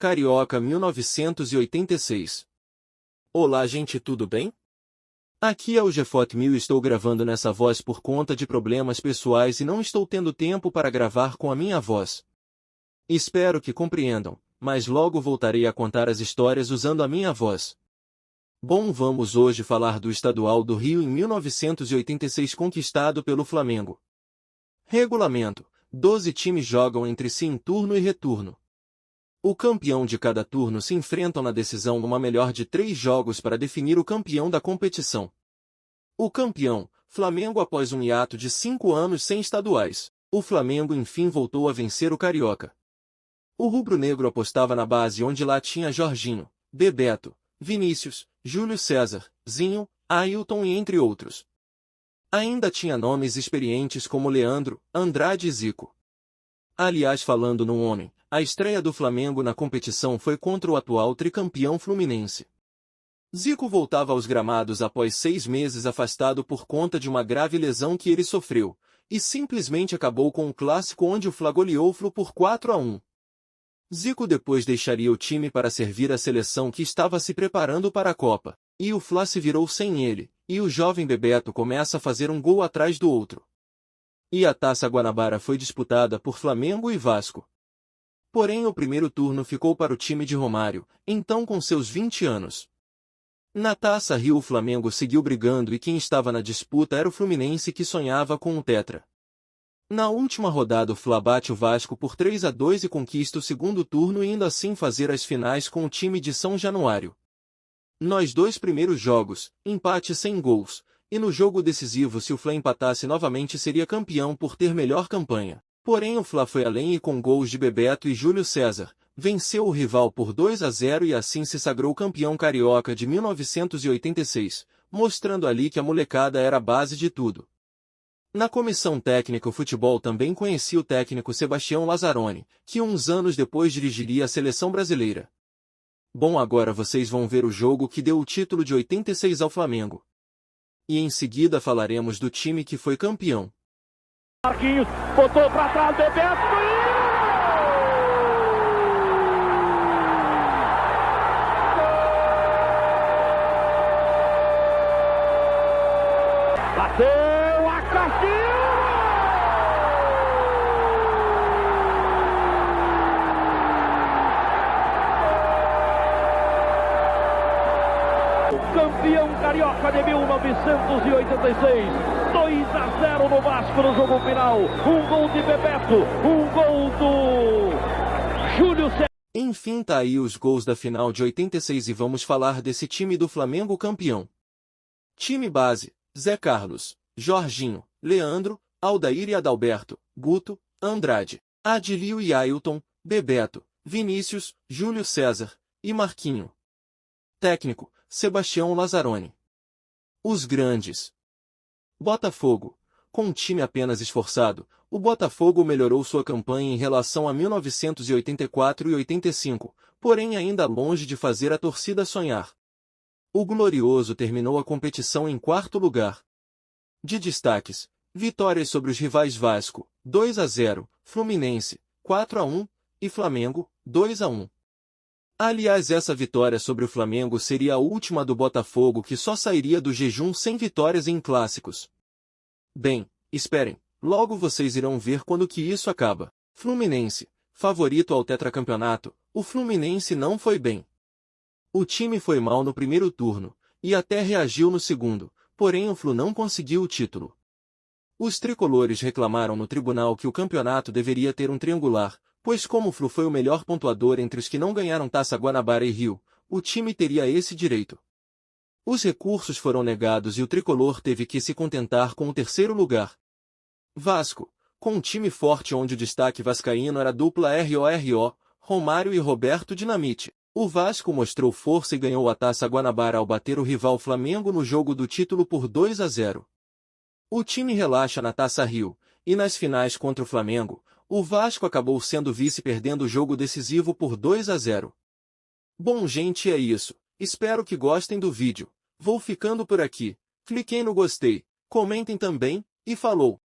Carioca 1986. Olá gente, tudo bem? Aqui é o Gefot1000 e estou gravando nessa voz por conta de problemas pessoais e não estou tendo tempo para gravar com a minha voz. Espero que compreendam, mas logo voltarei a contar as histórias usando a minha voz. Bom, vamos hoje falar do Estadual do Rio em 1986 conquistado pelo Flamengo. Regulamento: 12 times jogam entre si em turno e retorno. O campeão de cada turno se enfrentam na decisão numa melhor de 3 jogos para definir o campeão da competição. O campeão, Flamengo, após um hiato de 5 anos sem estaduais, o Flamengo enfim voltou a vencer o Carioca. O rubro-negro apostava na base onde lá tinha Jorginho, Bebeto, Vinícius, Júlio César, Zinho, Ailton e entre outros. Ainda tinha nomes experientes como Leandro, Andrade e Zico. Aliás, falando no homem, a estreia do Flamengo na competição foi contra o atual tricampeão Fluminense. Zico voltava aos gramados após 6 meses afastado por conta de uma grave lesão que ele sofreu, e simplesmente acabou com um clássico onde o Fla goleou o Flu por 4-1. Zico depois deixaria o time para servir a seleção que estava se preparando para a Copa, e o Fla se virou sem ele, e o jovem Bebeto começa a fazer um gol atrás do outro. E a Taça Guanabara foi disputada por Flamengo e Vasco. Porém o primeiro turno ficou para o time de Romário, então com seus 20 anos. Na Taça Rio o Flamengo seguiu brigando e quem estava na disputa era o Fluminense que sonhava com o tetra. Na última rodada o Fla bate o Vasco por 3-2 e conquista o segundo turno indo assim fazer as finais com o time de São Januário. Nos 2 primeiros jogos, empate sem gols, e no jogo decisivo se o Fla empatasse novamente seria campeão por ter melhor campanha. Porém o Fla foi além e com gols de Bebeto e Júlio César, venceu o rival por 2-0 e assim se sagrou campeão carioca de 1986, mostrando ali que a molecada era a base de tudo. Na comissão técnica o futebol também conhecia o técnico Sebastião Lazzaroni, que uns anos depois dirigiria a seleção brasileira. Bom, agora vocês vão ver o jogo que deu o título de 86 ao Flamengo. E em seguida falaremos do time que foi campeão. Marquinhos, botou pra trás, Bebeto bateu a Caixinha! Campeão carioca de 1986, 2-0 no Vasco no jogo final, um gol de Bebeto, um gol do Júlio César. Enfim, tá aí os gols da final de 86 e vamos falar desse time do Flamengo campeão. Time base: Zé Carlos, Jorginho, Leandro, Aldair e Adalberto, Guto, Andrade, Adilio e Ailton, Bebeto, Vinícius, Júlio César e Marquinho. Técnico: Sebastião Lazzaroni. Os grandes. Botafogo. Com um time apenas esforçado, o Botafogo melhorou sua campanha em relação a 1984 e 85, porém ainda longe de fazer a torcida sonhar. O Glorioso terminou a competição em 4º lugar. De destaques: vitórias sobre os rivais Vasco, 2-0, Fluminense, 4-1, e Flamengo, 2-1. Aliás, essa vitória sobre o Flamengo seria a última do Botafogo que só sairia do jejum sem vitórias em clássicos. Bem, esperem, logo vocês irão ver quando que isso acaba. Fluminense, favorito ao tetracampeonato, o Fluminense não foi bem. O time foi mal no primeiro turno, e até reagiu no segundo, porém o Flu não conseguiu o título. Os tricolores reclamaram no tribunal que o campeonato deveria ter um triangular, pois como o Flu foi o melhor pontuador entre os que não ganharam Taça Guanabara e Rio, o time teria esse direito. Os recursos foram negados e o tricolor teve que se contentar com o 3º lugar. Vasco, com um time forte onde o destaque vascaíno era a dupla RORO, Romário e Roberto Dinamite. O Vasco mostrou força e ganhou a Taça Guanabara ao bater o rival Flamengo no jogo do título por 2-0. O time relaxa na Taça Rio, e nas finais contra o Flamengo, o Vasco acabou sendo vice perdendo o jogo decisivo por 2-0. Bom gente, é isso. Espero que gostem do vídeo. Vou ficando por aqui. Cliquem no gostei, comentem também, e falou!